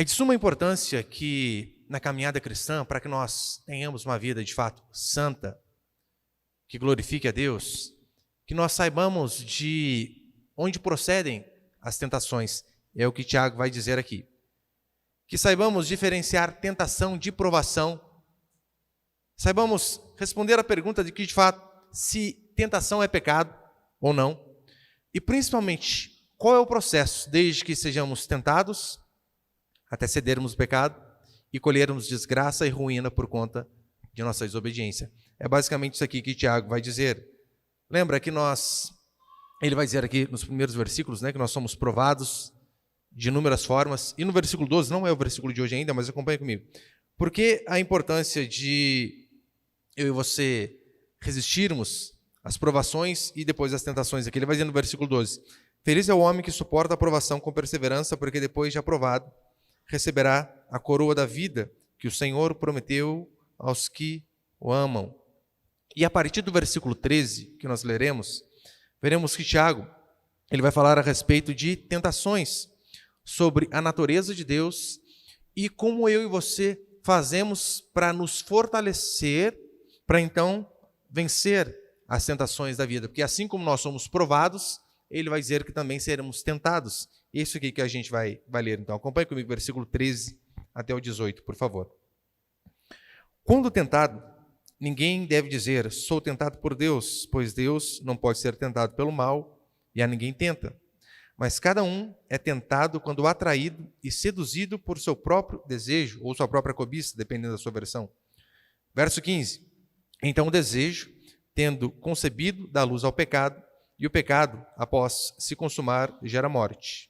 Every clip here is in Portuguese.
É de suma importância que na caminhada cristã, para que nós tenhamos uma vida de fato santa, que glorifique a Deus, que nós saibamos de onde procedem as tentações. É o que Tiago vai dizer aqui. Que saibamos diferenciar tentação de provação. Saibamos responder a pergunta de que, de fato, se tentação é pecado ou não. E, principalmente, qual é o processo desde que sejamos tentados até cedermos o pecado e colhermos desgraça e ruína por conta de nossa desobediência. É basicamente isso aqui que Tiago vai dizer. Lembra que ele vai dizer aqui nos primeiros versículos, que nós somos provados de inúmeras formas. E no versículo 12, não é o versículo de hoje ainda, mas acompanhe comigo. Por que a importância de eu e você resistirmos às provações e depois às tentações? Aqui ele vai dizer no versículo 12. Feliz é o homem que suporta a provação com perseverança, porque depois de aprovado, receberá a coroa da vida que o Senhor prometeu aos que o amam. E a partir do versículo 13, que nós leremos, veremos que Tiago ele vai falar a respeito de tentações, sobre a natureza de Deus e como eu e você fazemos para nos fortalecer, para então vencer as tentações da vida. Porque assim como nós somos provados, ele vai dizer que também seremos tentados. Isso aqui que a gente vai ler. Então, acompanhe comigo, versículo 13 até o 18, por favor. Quando tentado, ninguém deve dizer, sou tentado por Deus, pois Deus não pode ser tentado pelo mal e a ninguém tenta. Mas cada um é tentado quando atraído e seduzido por seu próprio desejo ou sua própria cobiça, dependendo da sua versão. Verso 15. Então o desejo, tendo concebido, dá luz ao pecado, e o pecado, após se consumar, gera morte.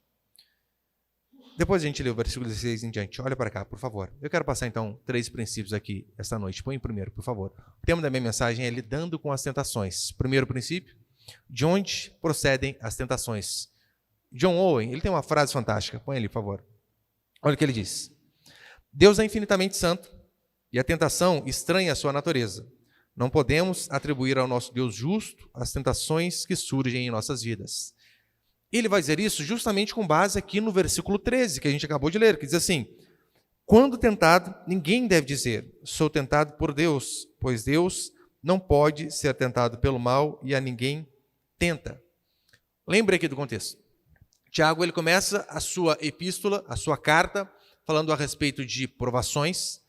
Depois a gente lê o versículo 16 em diante. Olha para cá, por favor. Eu quero passar então 3 princípios aqui esta noite. Põe primeiro, por favor. O tema da minha mensagem é lidando com as tentações. Primeiro princípio, de onde procedem as tentações? John Owen, ele tem uma frase fantástica. Põe ali, por favor. Olha o que ele diz. Deus é infinitamente santo e a tentação estranha a sua natureza. Não podemos atribuir ao nosso Deus justo as tentações que surgem em nossas vidas. Ele vai dizer isso justamente com base aqui no versículo 13, que a gente acabou de ler, que diz assim, quando tentado, ninguém deve dizer, sou tentado por Deus, pois Deus não pode ser tentado pelo mal e a ninguém tenta. Lembre aqui do contexto. Tiago, ele começa a sua epístola, a sua carta, falando a respeito de provações.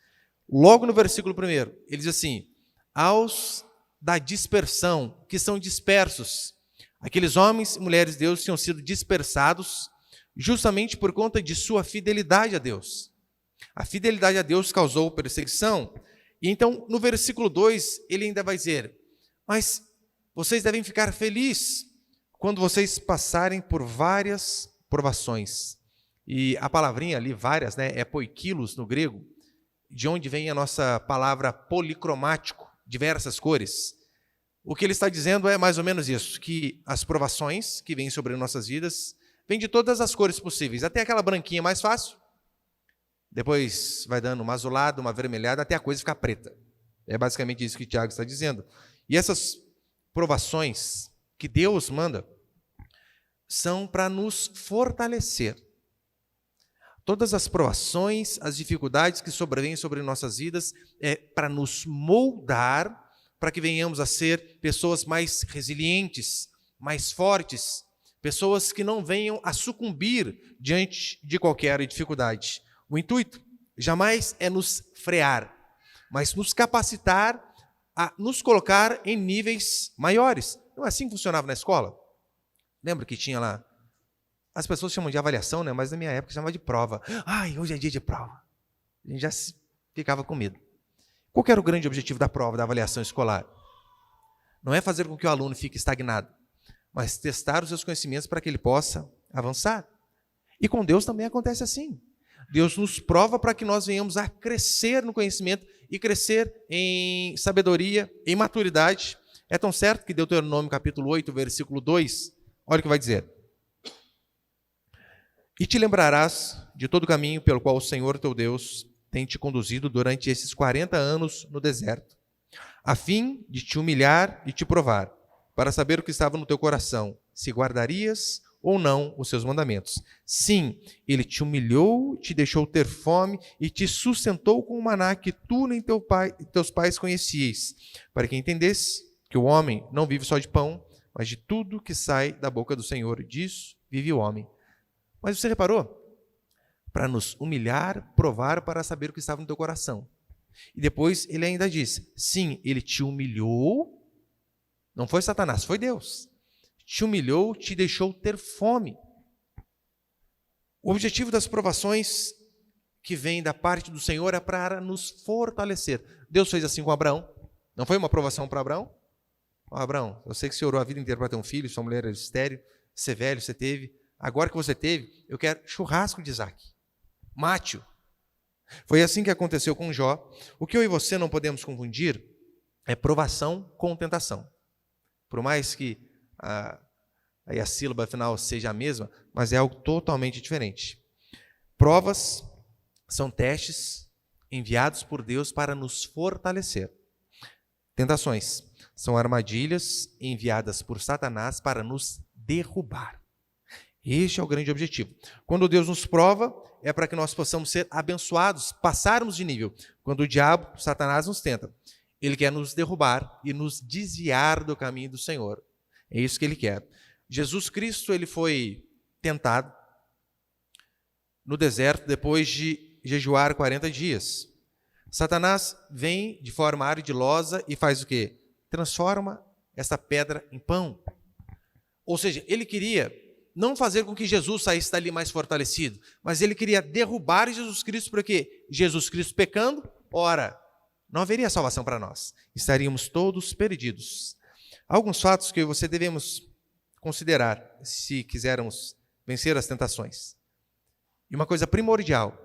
Logo no versículo 1, ele diz assim, aos da dispersão, que são dispersos. Aqueles homens e mulheres de Deus tinham sido dispersados justamente por conta de sua fidelidade a Deus. A fidelidade a Deus causou perseguição. E então, no versículo 2, ele ainda vai dizer, mas vocês devem ficar felizes quando vocês passarem por várias provações. E a palavrinha ali, várias, é poikilos no grego, de onde vem a nossa palavra policromático, diversas cores. O que ele está dizendo é mais ou menos isso, que as provações que vêm sobre nossas vidas vêm de todas as cores possíveis, até aquela branquinha mais fácil, depois vai dando uma azulada, uma avermelhada, até a coisa ficar preta. É basicamente isso que Tiago está dizendo. E essas provações que Deus manda são para nos fortalecer. Todas as provações, as dificuldades que sobrevêm sobre nossas vidas é para nos moldar, para que venhamos a ser pessoas mais resilientes, mais fortes, pessoas que não venham a sucumbir diante de qualquer dificuldade. O intuito jamais é nos frear, mas nos capacitar a nos colocar em níveis maiores. Não é assim que funcionava na escola? Lembra que tinha lá? As pessoas chamam de avaliação, mas na minha época chamava de prova. Ai, hoje é dia de prova. A gente já ficava com medo. Qual era o grande objetivo da prova, da avaliação escolar? Não é fazer com que o aluno fique estagnado, mas testar os seus conhecimentos para que ele possa avançar. E com Deus também acontece assim. Deus nos prova para que nós venhamos a crescer no conhecimento e crescer em sabedoria, em maturidade. É tão certo que Deuteronômio capítulo 8, versículo 2, olha o que vai dizer. E te lembrarás de todo o caminho pelo qual o Senhor teu Deus tem te conduzido durante esses 40 anos no deserto, a fim de te humilhar e te provar, para saber o que estava no teu coração, se guardarias ou não os seus mandamentos. Sim, ele te humilhou, te deixou ter fome e te sustentou com o maná que tu nem teus pais conhecieis, para que entendesse que o homem não vive só de pão, mas de tudo que sai da boca do Senhor. Disso vive o homem. Mas você reparou? Para nos humilhar, provar, para saber o que estava no teu coração. E depois ele ainda diz, sim, ele te humilhou, não foi Satanás, foi Deus. Te humilhou, te deixou ter fome. O objetivo das provações que vem da parte do Senhor é para nos fortalecer. Deus fez assim com Abraão. Não foi uma provação para Abraão? Abraão, eu sei que você orou a vida inteira para ter um filho, sua mulher era estéril, você é velho, você teve. Agora que você teve, eu quero churrasco de Isaac. Mate-o. Foi assim que aconteceu com Jó. O que eu e você não podemos confundir é provação com tentação. Por mais que aí a sílaba final seja a mesma, mas é algo totalmente diferente. Provas são testes enviados por Deus para nos fortalecer. Tentações são armadilhas enviadas por Satanás para nos derrubar. Este é o grande objetivo. Quando Deus nos prova, é para que nós possamos ser abençoados, passarmos de nível. Quando o diabo, Satanás, nos tenta, ele quer nos derrubar e nos desviar do caminho do Senhor. É isso que ele quer. Jesus Cristo, ele foi tentado no deserto depois de jejuar 40 dias. Satanás vem de forma ardilosa e faz o quê? Transforma essa pedra em pão. Ou seja, ele queria não fazer com que Jesus saísse dali mais fortalecido, mas ele queria derrubar Jesus Cristo, porque Jesus Cristo pecando, ora, não haveria salvação para nós. Estaríamos todos perdidos. Alguns fatos que você devemos considerar se quisermos vencer as tentações. E uma coisa primordial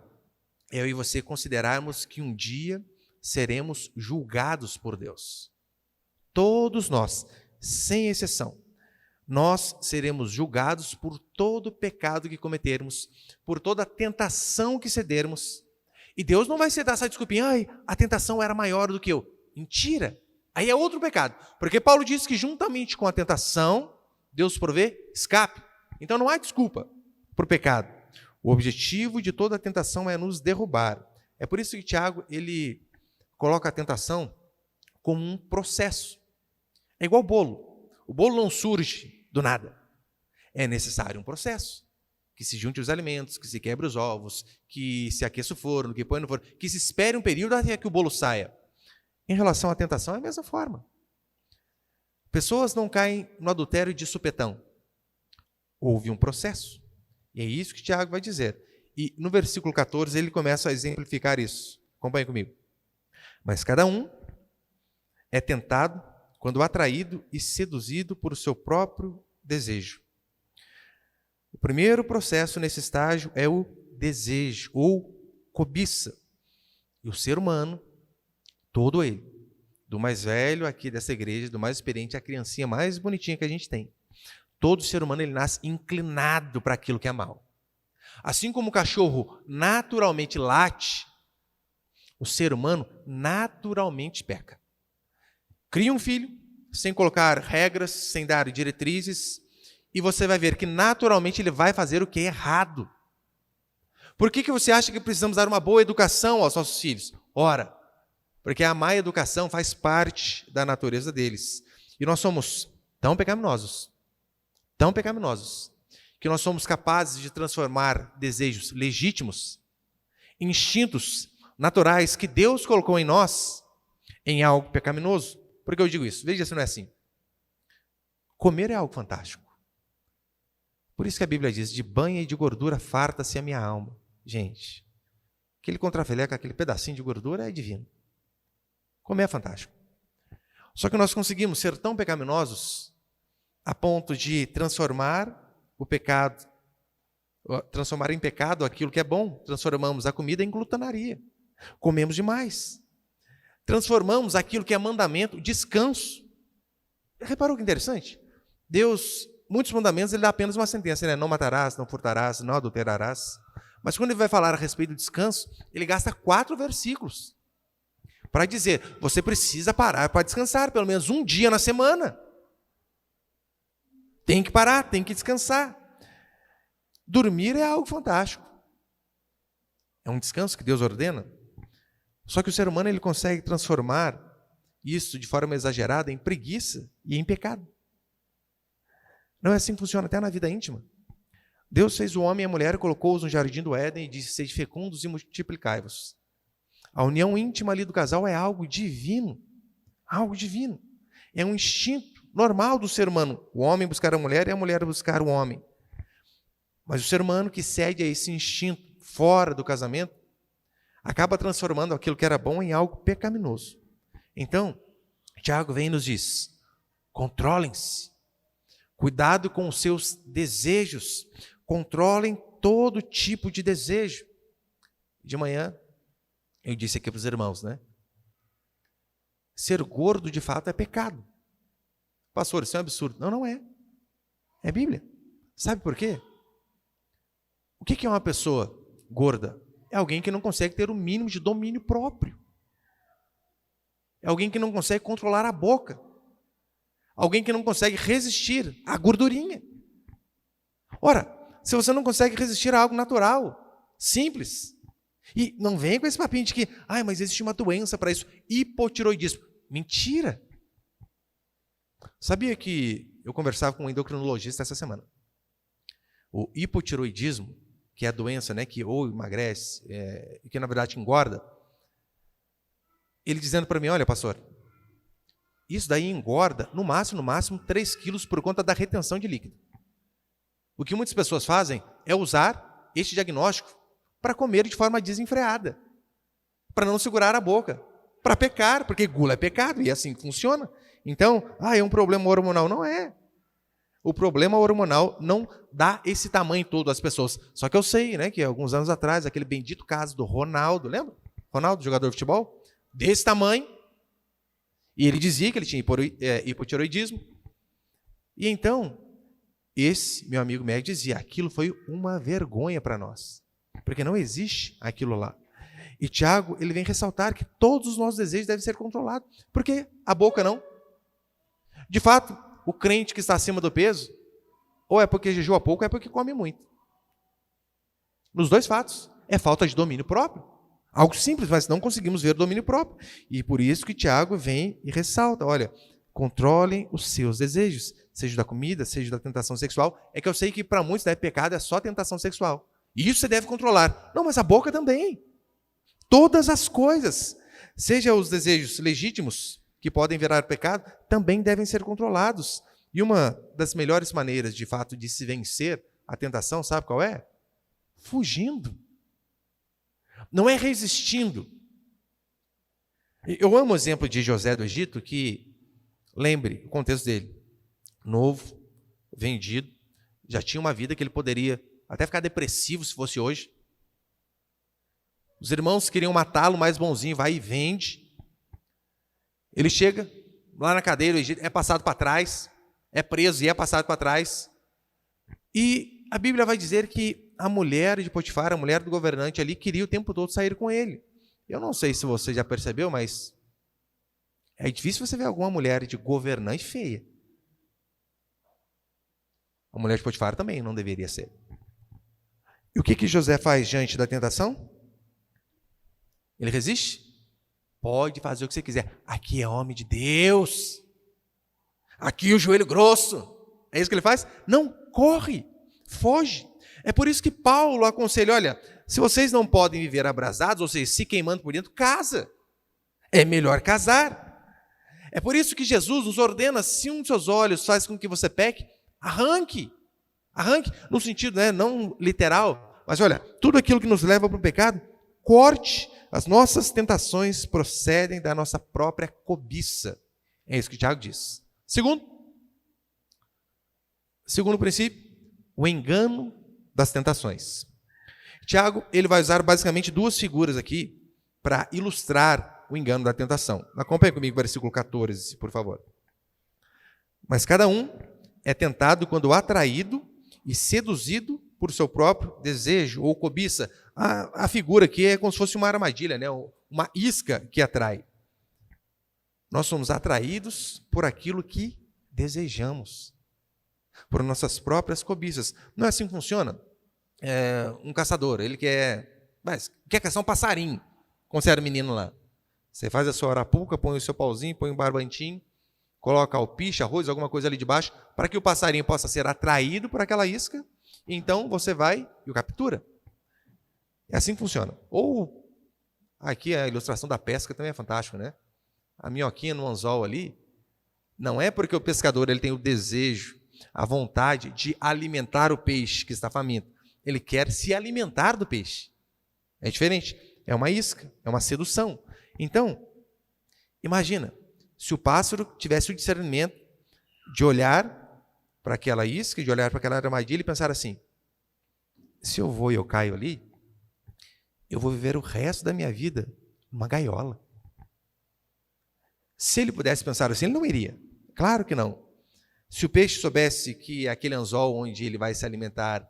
é eu e você considerarmos que um dia seremos julgados por Deus. Todos nós, sem exceção. Nós seremos julgados por todo o pecado que cometermos, por toda a tentação que cedermos. E Deus não vai se dar essa desculpinha, a tentação era maior do que eu. Mentira! Aí é outro pecado. Porque Paulo diz que juntamente com a tentação, Deus provê escape. Então não há desculpa para o pecado. O objetivo de toda a tentação é nos derrubar. É por isso que Tiago, ele coloca a tentação como um processo. É igual bolo. O bolo não surge do nada. É necessário um processo. Que se junte os alimentos, que se quebre os ovos, que se aqueça o forno, que põe no forno, que se espere um período até que o bolo saia. Em relação à tentação, é a mesma forma. Pessoas não caem no adultério de supetão. Houve um processo. E é isso que Tiago vai dizer. E no versículo 14, ele começa a exemplificar isso. Acompanhe comigo. Mas cada um é tentado quando atraído e seduzido por seu próprio desejo. O primeiro processo nesse estágio é o desejo, ou cobiça. E o ser humano, todo ele, do mais velho aqui dessa igreja, do mais experiente, a criancinha mais bonitinha que a gente tem. Todo ser humano ele nasce inclinado para aquilo que é mal. Assim como o cachorro naturalmente late, o ser humano naturalmente peca. Cria um filho, sem colocar regras, sem dar diretrizes, e você vai ver que naturalmente ele vai fazer o que é errado. Por que você acha que precisamos dar uma boa educação aos nossos filhos? Ora, porque a má educação faz parte da natureza deles. E nós somos tão pecaminosos, que nós somos capazes de transformar desejos legítimos, instintos naturais que Deus colocou em nós, em algo pecaminoso. Por que eu digo isso? Veja se não é assim. Comer é algo fantástico. Por isso que a Bíblia diz, de banha e de gordura farta-se a minha alma. Gente, aquele contrafilé com aquele pedacinho de gordura é divino. Comer é fantástico. Só que nós conseguimos ser tão pecaminosos a ponto de transformar o pecado, transformar em pecado aquilo que é bom. Transformamos a comida em glutanaria. Comemos demais. Transformamos aquilo que é mandamento, descanso. Reparou que interessante? Deus, muitos mandamentos, ele dá apenas uma sentença, né? Não matarás, não furtarás, não adulterarás. Mas quando ele vai falar a respeito do descanso, ele gasta 4 versículos para dizer, você precisa parar para descansar, pelo menos um dia na semana. Tem que parar, tem que descansar. Dormir é algo fantástico. É um descanso que Deus ordena. Só que o ser humano ele consegue transformar isso de forma exagerada em preguiça e em pecado. Não é assim que funciona até na vida íntima. Deus fez o homem e a mulher, colocou-os no jardim do Éden e disse: sede fecundos e multiplicai-vos. A união íntima ali do casal é algo divino. Algo divino. É um instinto normal do ser humano. O homem buscar a mulher e a mulher buscar o homem. Mas o ser humano que cede a esse instinto fora do casamento acaba transformando aquilo que era bom em algo pecaminoso. Então, Tiago vem e nos diz: controlem-se. Cuidado com os seus desejos. Controlem todo tipo de desejo. De manhã, eu disse aqui para os irmãos, né? Ser gordo, de fato, é pecado. Pastor, isso é um absurdo. Não, não é. É Bíblia. Sabe por quê? O que é uma pessoa gorda? É alguém que não consegue ter o mínimo de domínio próprio. É alguém que não consegue controlar a boca. Alguém que não consegue resistir à gordurinha. Ora, se você não consegue resistir a algo natural, simples, e não vem com esse papinho de que, mas existe uma doença para isso, hipotiroidismo. Mentira! Sabia que eu conversava com um endocrinologista essa semana? O hipotiroidismo, que é a doença, né, que ou emagrece, e que na verdade engorda, ele dizendo para mim: olha, pastor, isso daí engorda no máximo 3 quilos por conta da retenção de líquido. O que muitas pessoas fazem é usar este diagnóstico para comer de forma desenfreada, para não segurar a boca, para pecar, porque gula é pecado e é assim que funciona. Então, é um problema hormonal. Não é. O problema hormonal não dá esse tamanho todo às pessoas. Só que eu sei, né, que alguns anos atrás, aquele bendito caso do Ronaldo, lembra? Ronaldo, jogador de futebol, desse tamanho, e ele dizia que ele tinha hipotiroidismo. E então, esse meu amigo médico dizia: aquilo foi uma vergonha para nós, porque não existe aquilo lá. E Tiago, ele vem ressaltar que todos os nossos desejos devem ser controlados, porque a boca não. De fato, o crente que está acima do peso, ou é porque jejua pouco, ou é porque come muito. Nos dois fatos, é falta de domínio próprio. Algo simples, mas não conseguimos ver o domínio próprio. E por isso que Tiago vem e ressalta: olha, controlem os seus desejos, seja da comida, seja da tentação sexual. É que eu sei que para muitos, né, pecado é só tentação sexual. E isso você deve controlar. Não, mas a boca também. Todas as coisas, seja os desejos legítimos, que podem virar pecado, também devem ser controlados. E uma das melhores maneiras, de fato, de se vencer a tentação, sabe qual é? Fugindo. Não é resistindo. Eu amo o exemplo de José do Egito, que, lembre o contexto dele, novo, vendido, já tinha uma vida que ele poderia até ficar depressivo se fosse hoje. Os irmãos queriam matá-lo, mais bonzinho, vai e vende. Ele chega lá na cadeia do Egito, é passado para trás, é preso e é passado para trás. E a Bíblia vai dizer que a mulher de Potifar, a mulher do governante ali, queria o tempo todo sair com ele. Eu não sei se você já percebeu, mas é difícil você ver alguma mulher de governante feia. A mulher de Potifar também não deveria ser. E o que José faz diante da tentação? Ele resiste? Pode fazer o que você quiser. Aqui é homem de Deus. Aqui o joelho grosso. É isso que ele faz? Não, corre, foge. É por isso que Paulo aconselha: olha, se vocês não podem viver abrasados, ou seja, se queimando por dentro, casa. É melhor casar. É por isso que Jesus nos ordena: se um dos seus olhos faz com que você peque, arranque. Arranque, no sentido, né, não literal, mas olha, tudo aquilo que nos leva para o pecado, corte. As nossas tentações procedem da nossa própria cobiça. É isso que Tiago diz. Segundo princípio, o engano das tentações. Tiago, ele vai usar basicamente duas figuras aqui para ilustrar o engano da tentação. Acompanhe comigo o versículo 14, por favor. Mas cada um é tentado quando atraído e seduzido por seu próprio desejo ou cobiça. A figura aqui é como se fosse uma armadilha, né? Uma isca que atrai. Nós somos atraídos por aquilo que desejamos, por nossas próprias cobiças. Não é assim que funciona? um caçador, ele quer caçar um passarinho, quando você era menino lá. Você faz a sua arapuca, põe o seu pauzinho, põe um barbantinho, coloca alpiche, arroz, alguma coisa ali debaixo, para que o passarinho possa ser atraído por aquela isca, então você vai e o captura. É assim que funciona. Ou, aqui a ilustração da pesca também é fantástica, né? A minhoquinha no anzol ali, não é porque o pescador ele tem o desejo, a vontade de alimentar o peixe que está faminto. Ele quer se alimentar do peixe. É diferente. É uma isca, é uma sedução. Então, imagina, se o pássaro tivesse o discernimento de olhar para aquela isca, de olhar para aquela armadilha e pensar assim, se eu vou e eu caio ali, eu vou viver o resto da minha vida numa gaiola. Se ele pudesse pensar assim, ele não iria. Claro que não. Se o peixe soubesse que aquele anzol onde ele vai se alimentar,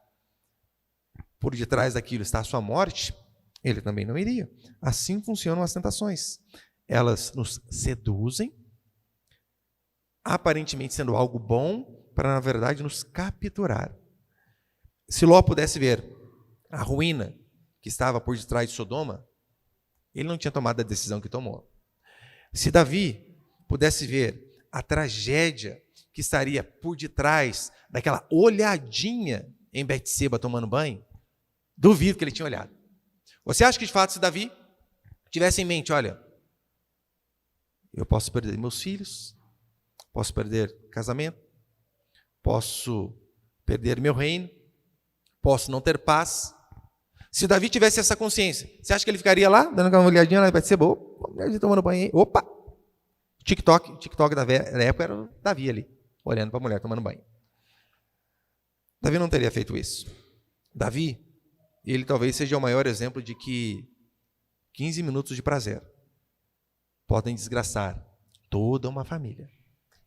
por detrás daquilo está a sua morte, ele também não iria. Assim funcionam as tentações. Elas nos seduzem, aparentemente sendo algo bom, para na verdade nos capturar. Se Ló pudesse ver a ruína que estava por detrás de Sodoma, ele não tinha tomado a decisão que tomou. Se Davi pudesse ver a tragédia que estaria por detrás daquela olhadinha em Betseba tomando banho, duvido que ele tinha olhado. Você acha que de fato se Davi tivesse em mente, olha, eu posso perder meus filhos, posso perder casamento, posso perder meu reino, posso não ter paz. Se Davi tivesse essa consciência, você acha que ele ficaria lá, dando uma olhadinha lá, vai ser boa, mulher tomando banho, opa, TikTok da época era o Davi ali, olhando para a mulher tomando banho. Davi não teria feito isso. Davi, ele talvez seja o maior exemplo de que 15 minutos de prazer podem desgraçar toda uma família.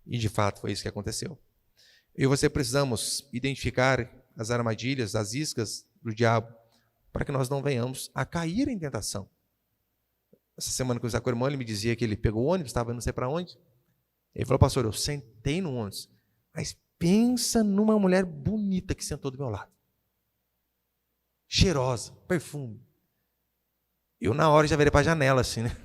E de fato foi isso que aconteceu. Eu e você precisamos identificar as armadilhas, as iscas do diabo, para que nós não venhamos a cair em tentação. Essa semana que eu estava com o irmão, ele me dizia que ele pegou o ônibus, estava não sei para onde. Ele falou, pastor, eu sentei no ônibus, mas pensa numa mulher bonita que sentou do meu lado. Cheirosa, perfume. Eu na hora já virei para a janela assim, né?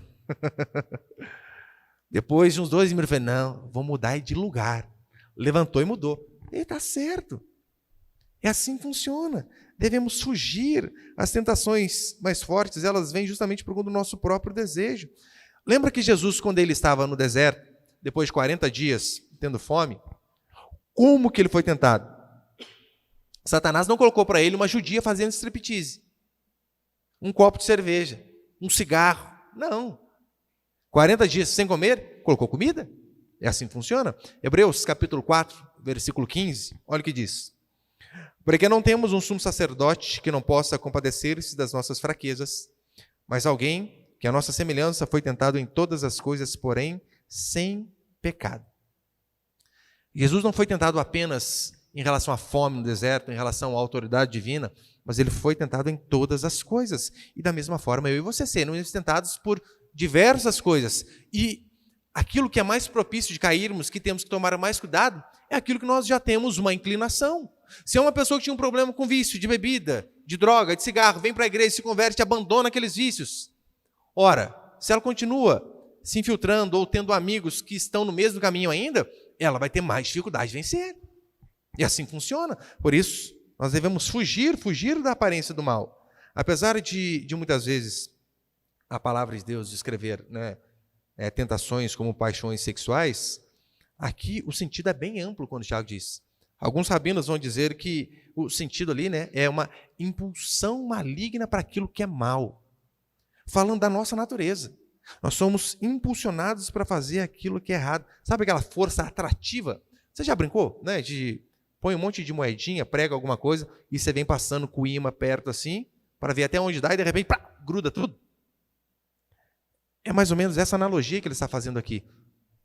Depois de uns 2 minutos, eu falei, não, vou mudar de lugar. Levantou e mudou. E está certo. É assim que funciona. Devemos fugir. As tentações mais fortes, elas vêm justamente por conta do nosso próprio desejo. Lembra que Jesus, quando ele estava no deserto, depois de 40 dias, tendo fome, como que ele foi tentado? Satanás não colocou para ele uma judia fazendo striptease, um copo de cerveja, um cigarro. Não. 40 dias sem comer, colocou comida. É assim que funciona. Hebreus capítulo 4, versículo 15, olha o que diz. Porque não temos um sumo sacerdote que não possa compadecer-se das nossas fraquezas, mas alguém que a nossa semelhança foi tentado em todas as coisas, porém sem pecado. Jesus não foi tentado apenas em relação à fome no deserto, em relação à autoridade divina, mas ele foi tentado em todas as coisas. E da mesma forma, eu e você seremos tentados por diversas coisas. E aquilo que é mais propício de cairmos, que temos que tomar mais cuidado, é aquilo que nós já temos uma inclinação. Se é uma pessoa que tinha um problema com vício de bebida, de droga, de cigarro, vem para a igreja, se converte, abandona aqueles vícios. Ora, se ela continua se infiltrando ou tendo amigos que estão no mesmo caminho ainda, ela vai ter mais dificuldade de vencer. E assim funciona. Por isso, nós devemos fugir da aparência do mal. Apesar de muitas vezes a palavra de Deus descrever, né, tentações como paixões sexuais, aqui o sentido é bem amplo quando o Tiago diz. Alguns rabinos vão dizer que o sentido ali, né, é uma impulsão maligna para aquilo que é mal. Falando da nossa natureza. Nós somos impulsionados para fazer aquilo que é errado. Sabe aquela força atrativa? Você já brincou, né, de põe um monte de moedinha, prega alguma coisa, e você vem passando com o imã perto assim, para ver até onde dá, e de repente, pá, gruda tudo. É mais ou menos essa analogia que ele está fazendo aqui.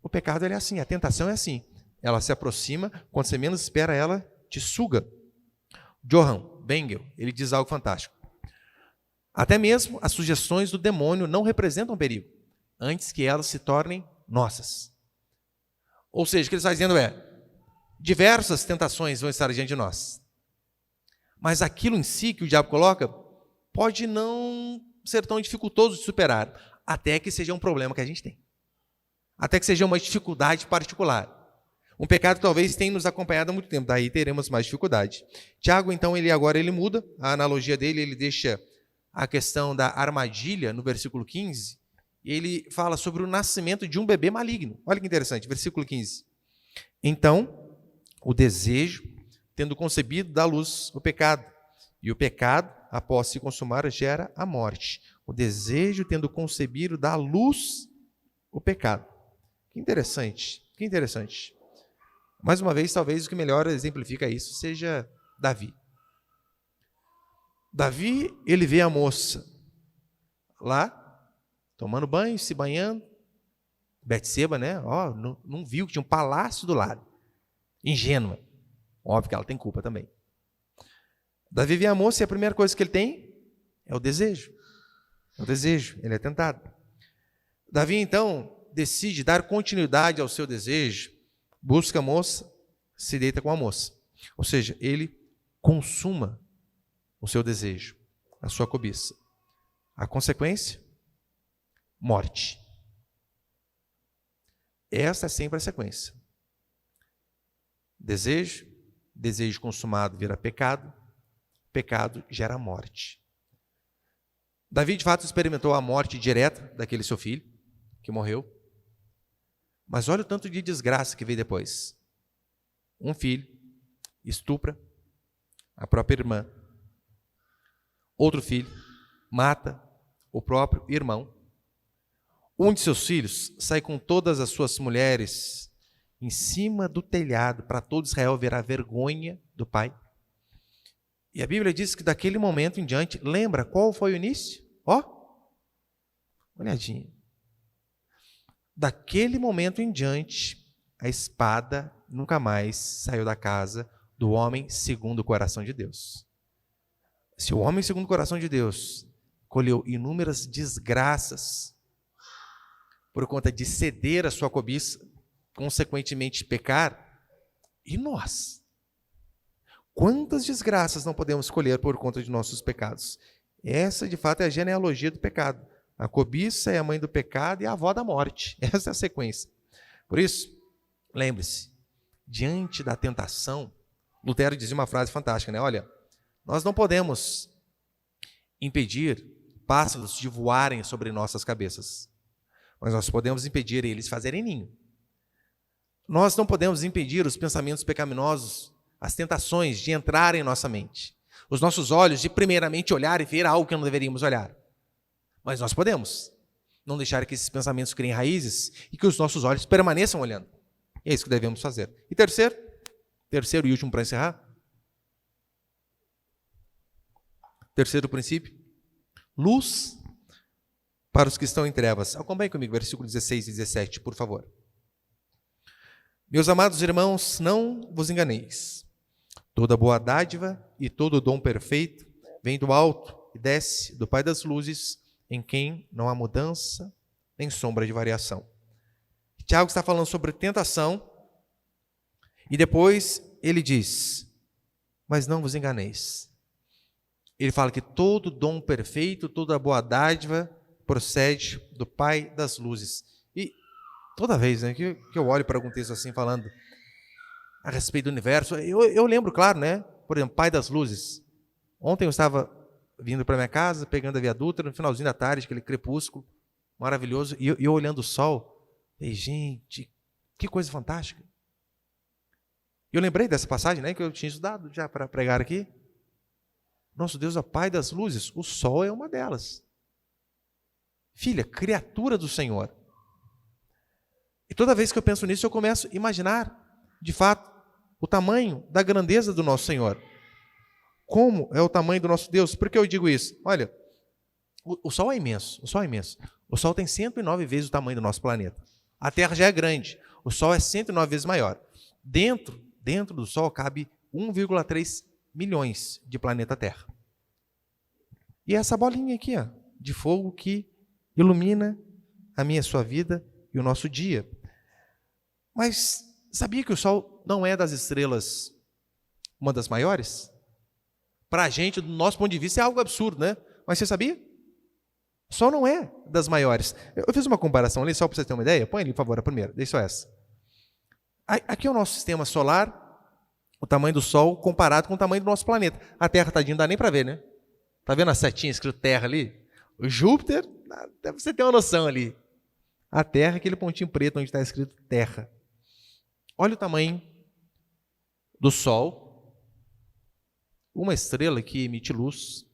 O pecado ele é assim, a tentação é assim. Ela se aproxima, quando você menos espera, ela te suga. Johann Bengel, ele diz algo fantástico. Até mesmo as sugestões do demônio não representam perigo, antes que elas se tornem nossas. Ou seja, o que ele está dizendo é, diversas tentações vão estar diante de nós. Mas aquilo em si que o diabo coloca pode não ser tão dificultoso de superar, até que seja um problema que a gente tem. Até que seja uma dificuldade particular. Um pecado que talvez tenha nos acompanhado há muito tempo, daí teremos mais dificuldade. Tiago, então, ele muda a analogia dele, ele deixa a questão da armadilha no versículo 15, e ele fala sobre o nascimento de um bebê maligno. Olha que interessante, versículo 15. Então, o desejo, tendo concebido, dá luz o pecado, e o pecado, após se consumar, gera a morte. O desejo, tendo concebido, dá luz o pecado. Que interessante, que interessante. Mais uma vez, talvez o que melhor exemplifica isso seja Davi. Davi, ele vê a moça lá, tomando banho, se banhando. Betseba, né? Não viu que tinha um palácio do lado. Ingênua. Óbvio que ela tem culpa também. Davi vê a moça e a primeira coisa que ele tem é o desejo. É o desejo, ele é tentado. Davi, então, decide dar continuidade ao seu desejo, busca a moça, se deita com a moça. Ou seja, ele consuma o seu desejo, a sua cobiça. A consequência? Morte. Essa é sempre a sequência. Desejo, desejo consumado vira pecado, pecado gera morte. Davi, de fato, experimentou a morte direta daquele seu filho, que morreu. Mas olha o tanto de desgraça que veio depois. Um filho estupra a própria irmã. Outro filho mata o próprio irmão. Um de seus filhos sai com todas as suas mulheres em cima do telhado para todo Israel ver a vergonha do pai. E a Bíblia diz que daquele momento em diante, lembra qual foi o início? Olhadinha. Daquele momento em diante, a espada nunca mais saiu da casa do homem segundo o coração de Deus. Se o homem segundo o coração de Deus colheu inúmeras desgraças por conta de ceder à sua cobiça, consequentemente pecar, e nós? Quantas desgraças não podemos colher por conta de nossos pecados? Essa, de fato, é a genealogia do pecado. A cobiça é a mãe do pecado e a avó da morte. Essa é a sequência. Por isso, lembre-se, diante da tentação, Lutero dizia uma frase fantástica, né? Olha, nós não podemos impedir pássaros de voarem sobre nossas cabeças, mas nós podemos impedir eles fazerem ninho. Nós não podemos impedir os pensamentos pecaminosos, as tentações de entrarem em nossa mente. Os nossos olhos de primeiramente olhar e ver algo que não deveríamos olhar. Mas nós podemos não deixar que esses pensamentos criem raízes e que os nossos olhos permaneçam olhando. E é isso que devemos fazer. E terceiro e último para encerrar. Terceiro princípio, luz para os que estão em trevas. Acompanhe comigo, versículo 16 e 17, por favor. Meus amados irmãos, não vos enganeis. Toda boa dádiva e todo dom perfeito vem do alto e desce do Pai das luzes, em quem não há mudança nem sombra de variação. Tiago está falando sobre tentação e depois ele diz, mas não vos enganeis. Ele fala que todo dom perfeito, toda boa dádiva procede do Pai das luzes. E toda vez, né, que eu olho para algum texto assim falando a respeito do universo, eu lembro, claro, né? Por exemplo, Pai das luzes. Ontem eu estava vindo para minha casa, pegando a Via Dutra, no finalzinho da tarde, aquele crepúsculo maravilhoso, e eu olhando o sol, e gente, que coisa fantástica. E eu lembrei dessa passagem, né, que eu tinha estudado já para pregar aqui. Nosso Deus é o Pai das luzes, o sol é uma delas. Filha, criatura do Senhor. E toda vez que eu penso nisso, eu começo a imaginar, de fato, o tamanho da grandeza do nosso Senhor. Como é o tamanho do nosso Deus? Por que eu digo isso? Olha, o Sol é imenso, o Sol é imenso. O Sol tem 109 vezes o tamanho do nosso planeta. A Terra já é grande, o Sol é 109 vezes maior. Dentro do Sol cabe 1,3 milhões de planeta Terra. E essa bolinha aqui, ó, de fogo que ilumina a minha e a sua vida e o nosso dia. Mas sabia que o Sol não é das estrelas uma das maiores? Para a gente, do nosso ponto de vista, é algo absurdo, né? Mas você sabia? O Sol não é das maiores. Eu fiz uma comparação ali, só para você ter uma ideia. Põe ali, por favor, a primeira. Deixa só essa. Aqui é o nosso sistema solar, o tamanho do Sol comparado com o tamanho do nosso planeta. A Terra, tadinho, não dá nem para ver, né? Tá vendo a setinha escrito Terra ali? O Júpiter, deve você ter uma noção ali. A Terra, aquele pontinho preto onde está escrito Terra. Olha o tamanho do Sol, uma estrela que emite luz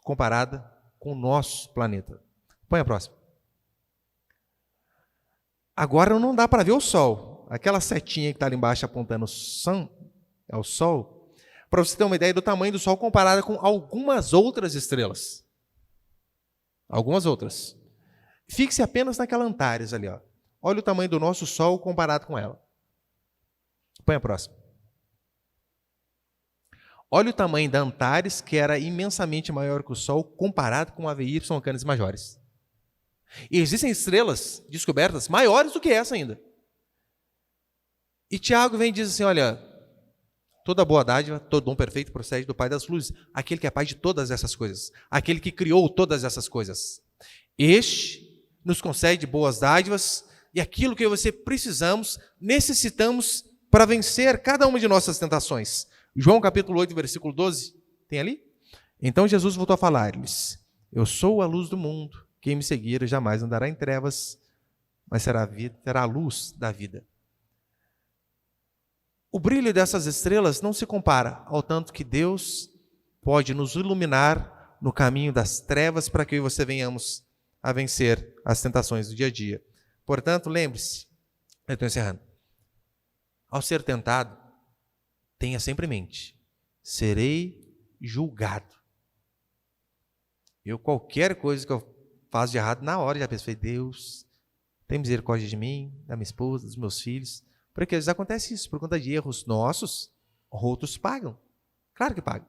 comparada com o nosso planeta. Põe a próxima. Agora não dá para ver o Sol. Aquela setinha que está ali embaixo apontando ao Sol, para você ter uma ideia do tamanho do Sol comparada com algumas outras estrelas. Algumas outras. Fixe apenas naquela Antares ali. Ó. Olha o tamanho do nosso Sol comparado com ela. Põe a próxima. Olha o tamanho da Antares, que era imensamente maior que o Sol, comparado com a VY Canis Majoris. E existem estrelas descobertas maiores do que essa ainda. E Tiago vem e diz assim, olha, toda boa dádiva, todo dom perfeito procede do Pai das luzes, aquele que é Pai de todas essas coisas, aquele que criou todas essas coisas. Este nos concede boas dádivas e aquilo que você necessitamos para vencer cada uma de nossas tentações. João capítulo 8, versículo 12, tem ali? Então Jesus voltou a falar-lhes, eu sou a luz do mundo, quem me seguir jamais andará em trevas, mas terá a luz da vida. O brilho dessas estrelas não se compara ao tanto que Deus pode nos iluminar no caminho das trevas para que você venhamos a vencer as tentações do dia a dia. Portanto, lembre-se, eu estou encerrando, ao ser tentado, tenha sempre em mente, serei julgado. Qualquer coisa que eu faço de errado, na hora já pensei, Deus, tem misericórdia de mim, da minha esposa, dos meus filhos, porque às vezes acontece isso, por conta de erros nossos, outros pagam. Claro que pagam.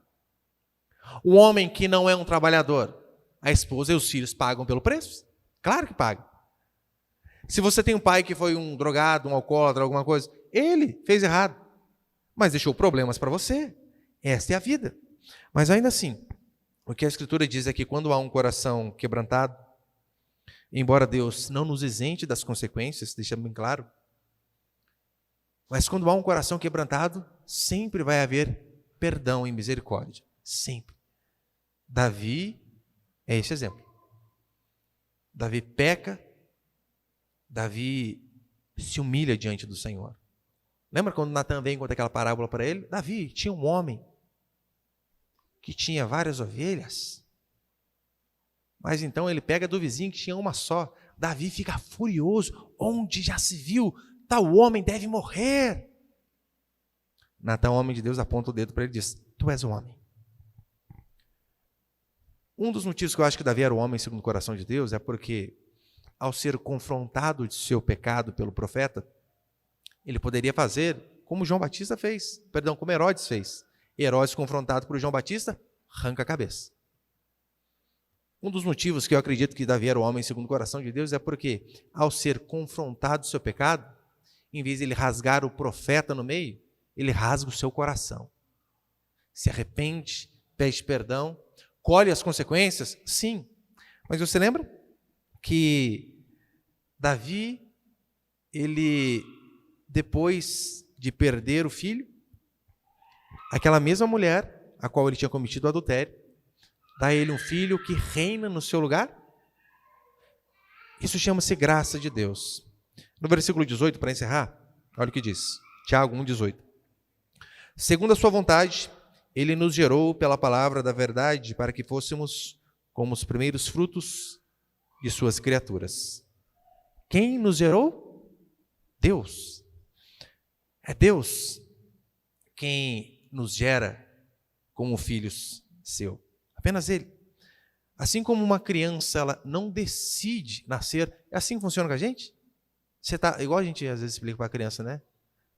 O homem que não é um trabalhador, a esposa e os filhos pagam pelo preço? Claro que pagam. Se você tem um pai que foi um drogado, um alcoólatra, alguma coisa, ele fez errado, mas deixou problemas para você. Esta é a vida. Mas ainda assim, o que a Escritura diz é que quando há um coração quebrantado, embora Deus não nos isente das consequências, deixa bem claro, mas quando há um coração quebrantado, sempre vai haver perdão e misericórdia. Sempre. Davi é esse exemplo. Davi peca, Davi se humilha diante do Senhor. Lembra quando Natan vem contar aquela parábola para ele? Davi, tinha um homem que tinha várias ovelhas, mas então ele pega do vizinho que tinha uma só. Davi fica furioso. Onde já se viu? Tal homem deve morrer. Natan, homem de Deus, aponta o dedo para ele e diz, tu és um homem. Um dos motivos que eu acho que Davi era o homem segundo o coração de Deus é porque, ao ser confrontado de seu pecado pelo profeta, ele poderia fazer como João Batista fez, como Herodes fez. Herodes, confrontado por João Batista, arranca a cabeça. Um dos motivos que eu acredito que Davi era o homem segundo o coração de Deus é porque, ao ser confrontado do seu pecado, em vez de ele rasgar o profeta no meio, ele rasga o seu coração. Se arrepende, pede perdão, colhe as consequências? Sim. Mas você lembra que Davi, ele, depois de perder o filho, aquela mesma mulher, a qual ele tinha cometido o adultério, dá a ele um filho que reina no seu lugar? Isso chama-se graça de Deus. No versículo 18, para encerrar, olha o que diz. Tiago 1,18. Segundo a sua vontade, ele nos gerou pela palavra da verdade para que fôssemos como os primeiros frutos de suas criaturas. Quem nos gerou? Deus. É Deus quem nos gera como filhos seu. Apenas Ele. Assim como uma criança, ela não decide nascer. É assim que funciona com a gente? Você tá, igual a gente às vezes explica para a criança, né?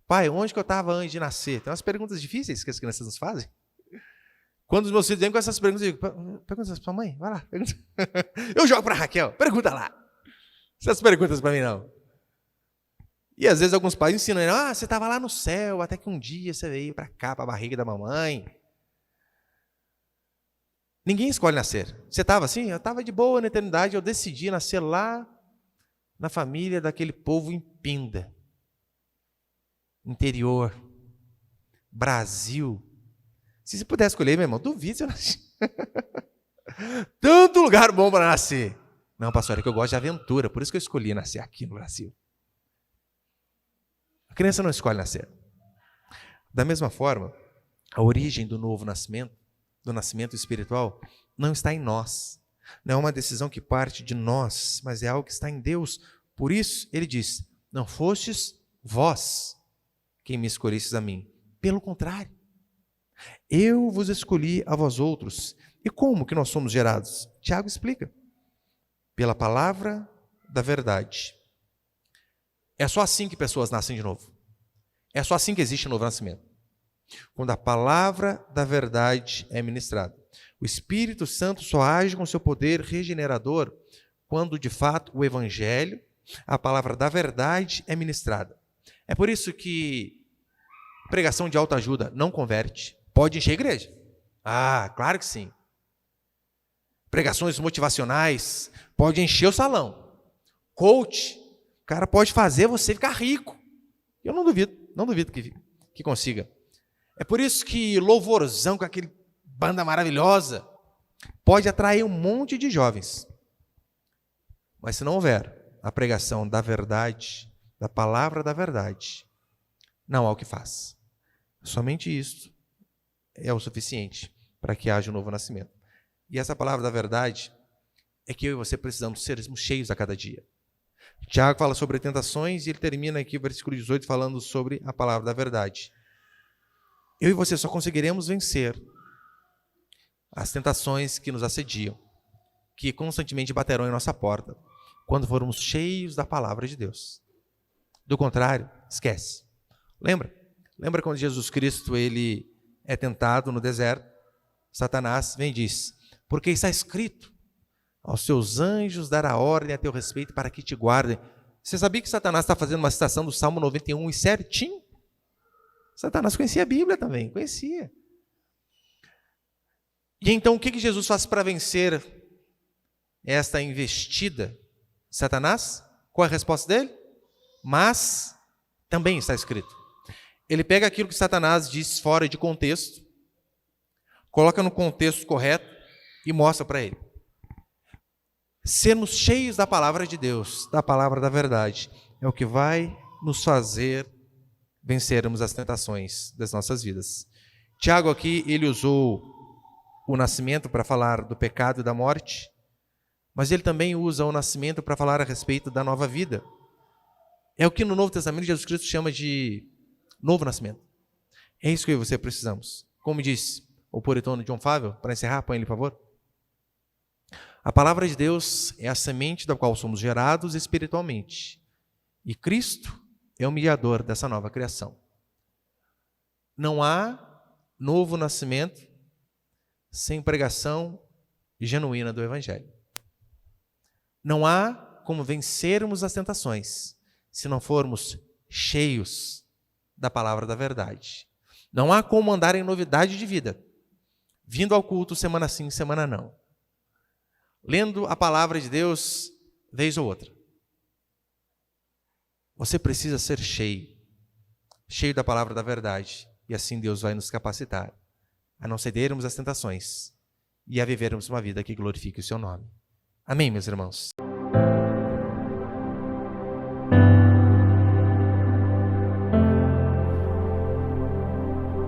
Pai, onde que eu estava antes de nascer? Tem umas perguntas difíceis que as crianças nos fazem. Quando os meus filhos vêm com essas perguntas, eu digo, pergunta para sua mãe, vai lá. Pergunta. Eu jogo para a Raquel, pergunta lá. Essas perguntas para mim não. E às vezes alguns pais ensinam, você estava lá no céu, até que um dia você veio para cá, para a barriga da mamãe. Ninguém escolhe nascer. Você estava assim? Eu estava de boa na eternidade, eu decidi nascer lá na família daquele povo em Pinda, interior, Brasil. Se você pudesse escolher, meu irmão, duvido se eu nasci. Tanto lugar bom para nascer. Não, pastor, é que eu gosto de aventura, por isso que eu escolhi nascer aqui no Brasil. A criança não escolhe nascer. Da mesma forma, a origem do novo nascimento, do nascimento espiritual, não está em nós. Não é uma decisão que parte de nós, mas é algo que está em Deus. Por isso, ele diz, não fostes vós quem me escolhestes a mim. Pelo contrário, eu vos escolhi a vós outros. E como que nós somos gerados? Tiago explica. Pela palavra da verdade. É só assim que pessoas nascem de novo. É só assim que existe o novo nascimento. Quando a palavra da verdade é ministrada. O Espírito Santo só age com seu poder regenerador quando, de fato, o Evangelho, a palavra da verdade, é ministrada. É por isso que pregação de autoajuda não converte. Pode encher a igreja? Ah, claro que sim. Pregações motivacionais, pode encher o salão. Coach, o cara pode fazer você ficar rico. Eu não duvido que consiga. É por isso que louvorzão com aquele banda maravilhosa pode atrair um monte de jovens. Mas se não houver a pregação da verdade, da palavra da verdade, não há o que faz. Somente isso é o suficiente para que haja um novo nascimento. E essa palavra da verdade é que eu e você precisamos sermos cheios a cada dia. Tiago fala sobre tentações e ele termina aqui o versículo 18 falando sobre a palavra da verdade. Eu e você só conseguiremos vencer as tentações que nos assediam, que constantemente baterão em nossa porta, quando formos cheios da palavra de Deus. Do contrário, esquece. Lembra quando Jesus Cristo ele é tentado no deserto? Satanás vem e diz, porque está escrito, aos seus anjos dará ordem a teu respeito para que te guardem. Você sabia que Satanás está fazendo uma citação do Salmo 91 e certinho? Satanás conhecia a Bíblia também, conhecia. E então o que Jesus faz para vencer esta investida de Satanás? Qual é a resposta dele? Mas também está escrito. Ele pega aquilo que Satanás diz fora de contexto, coloca no contexto correto e mostra para ele. Sermos cheios da palavra de Deus, da palavra da verdade, é o que vai nos fazer vencermos as tentações das nossas vidas. Tiago aqui, ele usou o nascimento para falar do pecado e da morte, mas ele também usa o nascimento para falar a respeito da nova vida. É o que no Novo Testamento Jesus Cristo chama de novo nascimento. É isso que eu e você precisamos. Como disse o puritano John Fávio, para encerrar, põe ele, por favor. A palavra de Deus é a semente da qual somos gerados espiritualmente. E Cristo é o mediador dessa nova criação. Não há novo nascimento sem pregação genuína do Evangelho. Não há como vencermos as tentações se não formos cheios da palavra da verdade. Não há como andar em novidade de vida, vindo ao culto semana sim, semana não. Lendo a palavra de Deus vez ou outra. Você precisa ser cheio da palavra da verdade, e assim Deus vai nos capacitar a não cedermos às tentações e a vivermos uma vida que glorifique o seu nome. Amém, meus irmãos?